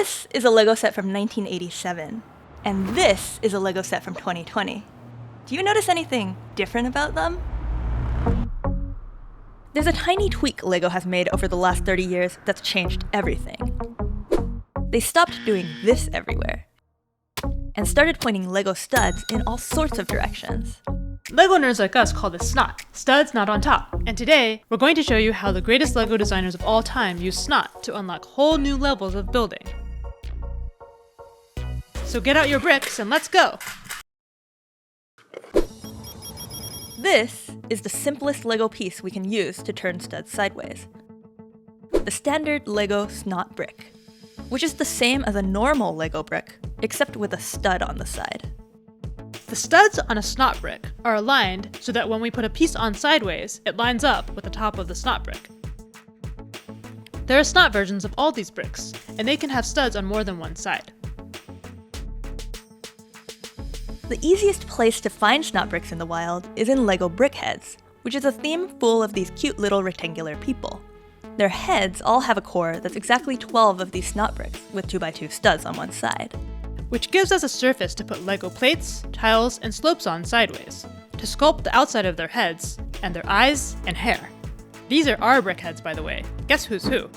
This is a Lego set from 1987, and this is a Lego set from 2020. Do you notice anything different about them? There's a tiny tweak Lego has made over the last 30 years that's changed everything. They stopped doing this everywhere, and started pointing Lego studs in all sorts of directions. Lego nerds like us call this SNOT, studs not on top. And today, we're going to show you how the greatest Lego designers of all time use SNOT to unlock whole new levels of building. So get out your bricks and let's go! This is the simplest Lego piece we can use to turn studs sideways. The standard Lego SNOT brick, which is the same as a normal Lego brick, except with a stud on the side. The studs on a SNOT brick are aligned so that when we put a piece on sideways, it lines up with the top of the SNOT brick. There are SNOT versions of all these bricks, and they can have studs on more than one side. The easiest place to find SNOT bricks in the wild is in Lego Brickheadz, which is a theme full of these cute little rectangular people. Their heads all have a core that's exactly 12 of these SNOT bricks with 2x2 studs on one side. Which gives us a surface to put Lego plates, tiles, and slopes on sideways, to sculpt the outside of their heads, and their eyes and hair. These are our Brickheadz, by the way. Guess who's who?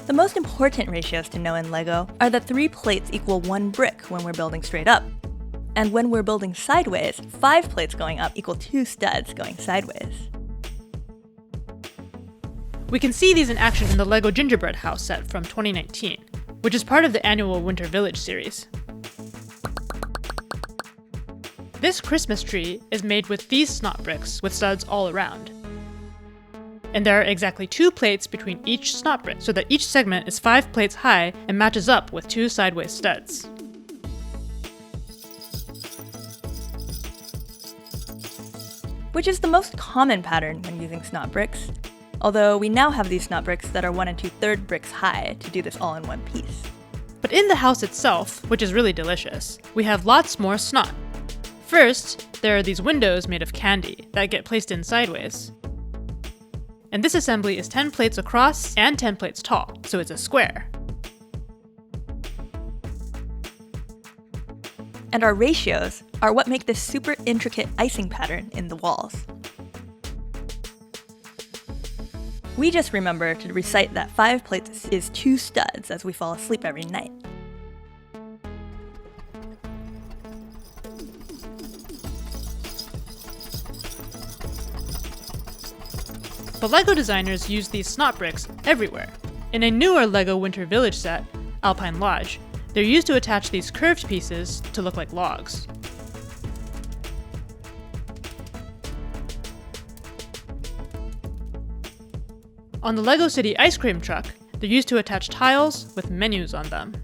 The most important ratios to know in Lego are that 3 plates equal 1 brick when we're building straight up. And when we're building sideways, 5 plates going up equal 2 studs going sideways. We can see these in action in the Lego Gingerbread house set from 2019, which is part of the annual Winter Village series. This Christmas tree is made with these SNOT bricks with studs all around. And there are exactly 2 plates between each SNOT brick, so that each segment is 5 plates high and matches up with 2 sideways studs. Which is the most common pattern when using SNOT bricks, although we now have these SNOT bricks that are 1 2/3 bricks high to do this all in one piece. But in the house itself, which is really delicious, we have lots more SNOT. First, there are these windows made of candy that get placed in sideways. And this assembly is 10 plates across and 10 plates tall, so it's a square. And our ratios are what make this super intricate icing pattern in the walls. We just remember to recite that 5 plates is 2 studs as we fall asleep every night. But Lego designers use these SNOT bricks everywhere. In a newer Lego Winter Village set, Alpine Lodge, they're used to attach these curved pieces to look like logs. On the Lego City ice cream truck, they're used to attach tiles with menus on them.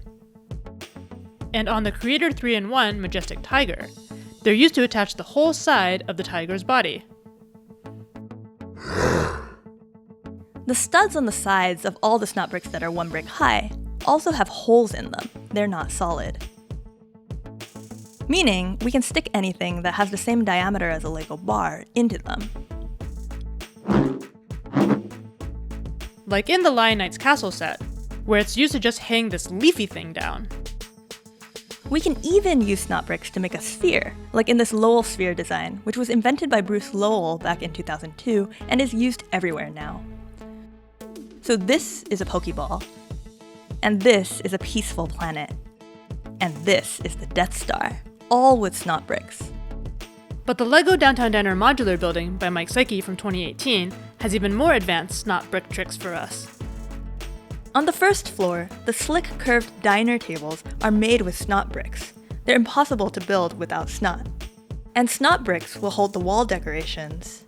And on the Creator 3-in-1 Majestic Tiger, they're used to attach the whole side of the tiger's body. The studs on the sides of all the SNOT bricks that are 1 brick high also have holes in them. They're not solid. Meaning, we can stick anything that has the same diameter as a Lego bar into them. Like in the Lion Knight's castle set, where it's used to just hang this leafy thing down. We can even use SNOT bricks to make a sphere, like in this Lowell sphere design, which was invented by Bruce Lowell back in 2002 and is used everywhere now. So this is a Pokeball, and this is a peaceful planet, and this is the Death Star, all with SNOT bricks. But the Lego Downtown Diner modular building by McVeigh from 2018 has even more advanced SNOT brick tricks for us. On the first floor, the slick curved diner tables are made with SNOT bricks. They're impossible to build without SNOT. And SNOT bricks will hold the wall decorations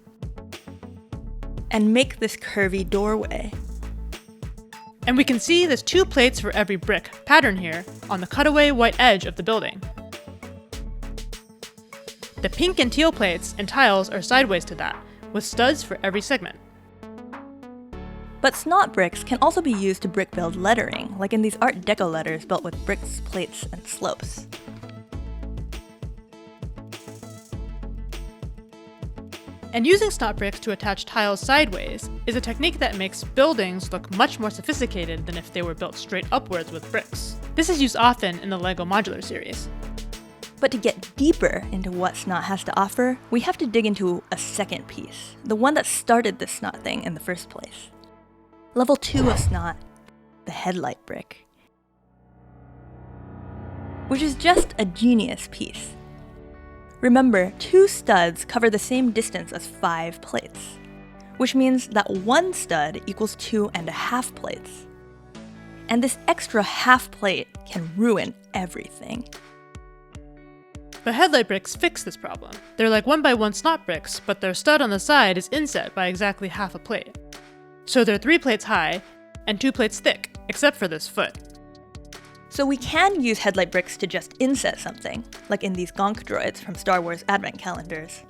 and make this curvy doorway. And we can see there's 2 plates for every brick pattern here on the cutaway white edge of the building. The pink and teal plates and tiles are sideways to that, with studs for every segment. But SNOT bricks can also be used to brick build lettering, like in these Art Deco letters built with bricks, plates, and slopes. And using SNOT bricks to attach tiles sideways is a technique that makes buildings look much more sophisticated than if they were built straight upwards with bricks. This is used often in the LEGO modular series. But to get deeper into what SNOT has to offer, we have to dig into a second piece, the one that started this SNOT thing in the first place. Level 2 of SNOT, the headlight brick. Which is just a genius piece. Remember, 2 studs cover the same distance as 5 plates, which means that 1 stud equals 2.5 plates. And this extra half plate can ruin everything. The headlight bricks fix this problem. They're like 1x1 SNOT bricks, but their stud on the side is inset by exactly half a plate. So they're 3 plates high and 2 plates thick, except for this foot. So we can use headlight bricks to just inset something, like in these gonk droids from Star Wars advent calendars.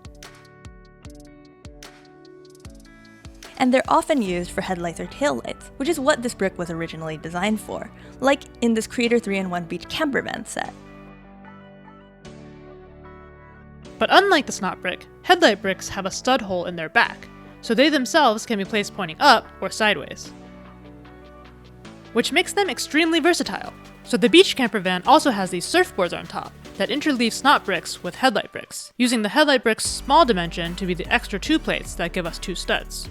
And they're often used for headlights or taillights, which is what this brick was originally designed for, like in this Creator 3-in-1 beach camper van set. But unlike the SNOT brick, headlight bricks have a stud hole in their back, so they themselves can be placed pointing up or sideways, which makes them extremely versatile. So the beach camper van also has these surfboards on top that interleave SNOT bricks with headlight bricks, using the headlight brick's small dimension to be the extra 2 plates that give us 2 studs.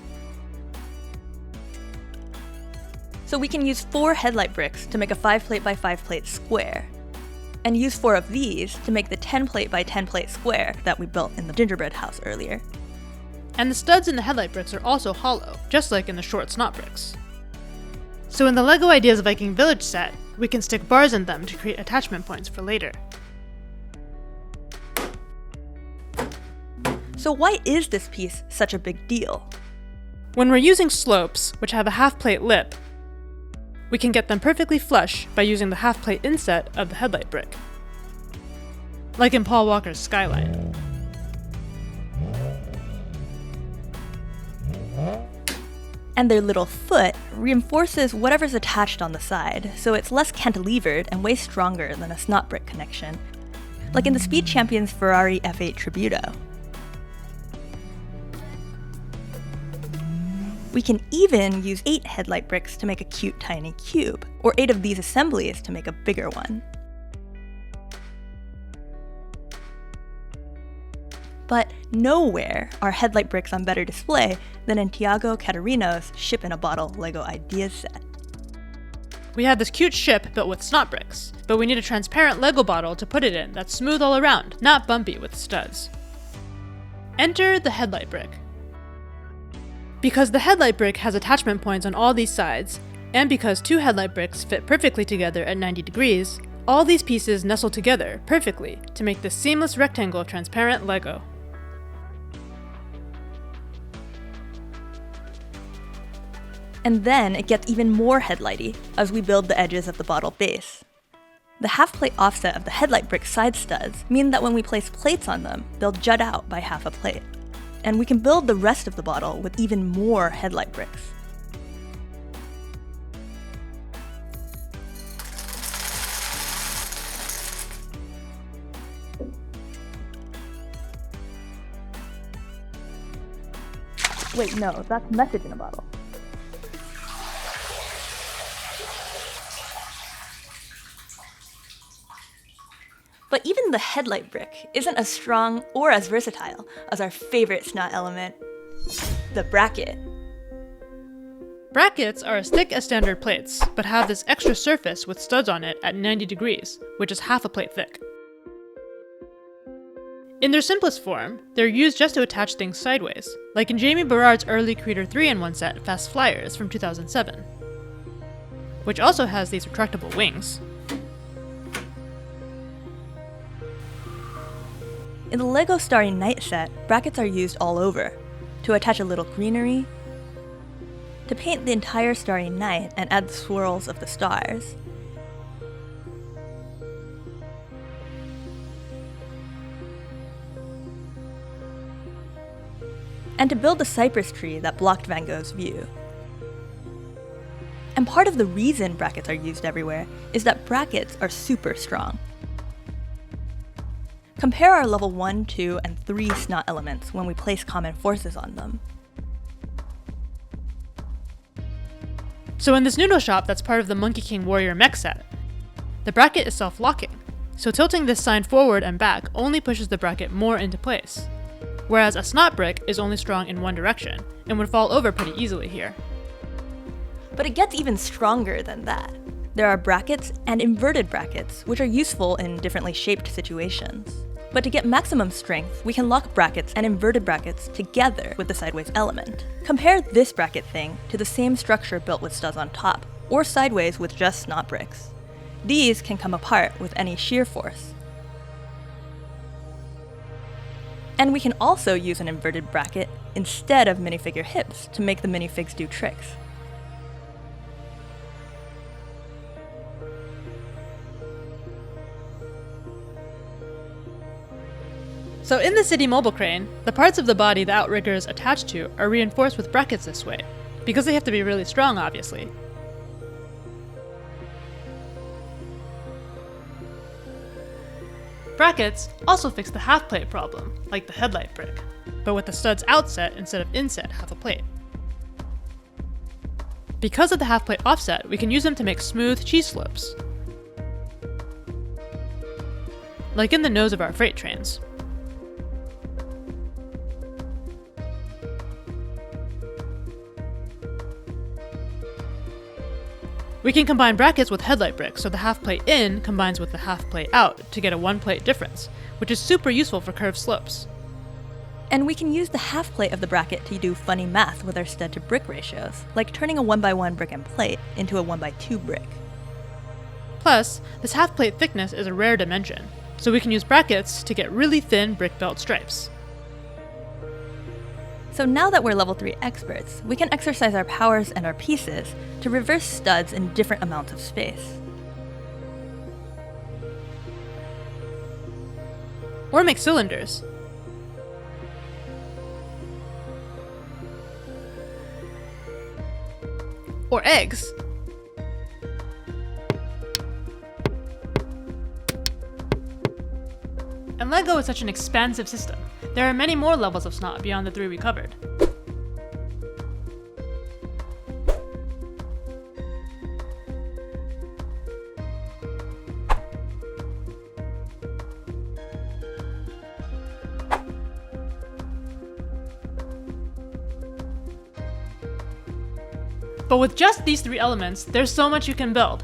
So we can use 4 headlight bricks to make a 5 plate by 5 plate square, and use 4 of these to make the 10 plate by 10 plate square that we built in the gingerbread house earlier. And the studs in the headlight bricks are also hollow, just like in the short SNOT bricks. So in the LEGO Ideas Viking Village set, we can stick bars in them to create attachment points for later. So why is this piece such a big deal? When we're using slopes, which have a half plate lip, we can get them perfectly flush by using the half plate inset of the headlight brick, like in Paul Walker's Skyline. And their little foot reinforces whatever's attached on the side, so it's less cantilevered and way stronger than a SNOT brick connection, like in the Speed Champion's Ferrari F8 Tributo. We can even use 8 headlight bricks to make a cute tiny cube, or 8 of these assemblies to make a bigger one. But nowhere are headlight bricks on better display than in Tiago Catarino's ship-in-a-bottle LEGO Ideas set. We have this cute ship built with SNOT bricks, but we need a transparent LEGO bottle to put it in that's smooth all around, not bumpy with studs. Enter the headlight brick. Because the headlight brick has attachment points on all these sides, and because 2 headlight bricks fit perfectly together at 90 degrees, all these pieces nestle together perfectly to make this seamless rectangle of transparent LEGO. And then it gets even more headlighty as we build the edges of the bottle base. The half-plate offset of the headlight brick side studs mean that when we place plates on them, they'll jut out by half a plate. And we can build the rest of the bottle with even more headlight bricks. Wait, no, that's message in a bottle. But even the headlight brick isn't as strong or as versatile as our favorite SNOT element, the bracket. Brackets are as thick as standard plates, but have this extra surface with studs on it at 90 degrees, which is half a plate thick. In their simplest form, they're used just to attach things sideways, like in Jamie Berard's early Creator 3-in-1 set Fast Flyers from 2007, which also has these retractable wings. In the LEGO Starry Night set, brackets are used all over, to attach a little greenery, to paint the entire starry night and add the swirls of the stars, and to build a cypress tree that blocked Van Gogh's view. And part of the reason brackets are used everywhere is that brackets are super strong. Compare our level 1, 2, and 3 SNOT elements when we place common forces on them. So in this noodle shop that's part of the Monkey King Warrior mech set, the bracket is self-locking, so tilting this sign forward and back only pushes the bracket more into place, whereas a SNOT brick is only strong in one direction, and would fall over pretty easily here. But it gets even stronger than that. There are brackets and inverted brackets, which are useful in differently shaped situations. But to get maximum strength, we can lock brackets and inverted brackets together with the sideways element. Compare this bracket thing to the same structure built with studs on top, or sideways with just SNOT bricks. These can come apart with any shear force. And we can also use an inverted bracket instead of minifigure hips to make the minifigs do tricks. So in the City Mobile Crane, the parts of the body the outrigger is attached to are reinforced with brackets this way, because they have to be really strong, obviously. Brackets also fix the half-plate problem, like the headlight brick, but with the studs outset instead of inset half a plate. Because of the half-plate offset, we can use them to make smooth cheese slopes, like in the nose of our freight trains. We can combine brackets with headlight bricks so the half-plate in combines with the half-plate out to get a one-plate difference, which is super useful for curved slopes. And we can use the half plate of the bracket to do funny math with our stud to brick ratios, like turning a 1x1 brick and plate into a 1x2 brick. Plus, this half-plate thickness is a rare dimension, so we can use brackets to get really thin brick belt stripes. So now that we're level 3 experts, we can exercise our powers and our pieces to reverse studs in different amounts of space. Or make cylinders. Or eggs. And LEGO is such an expansive system. There are many more levels of SNOT beyond the 3 we covered. But with just these 3 elements, there's so much you can build.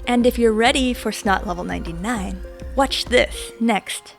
And if you're ready for SNOT level 99, watch this next.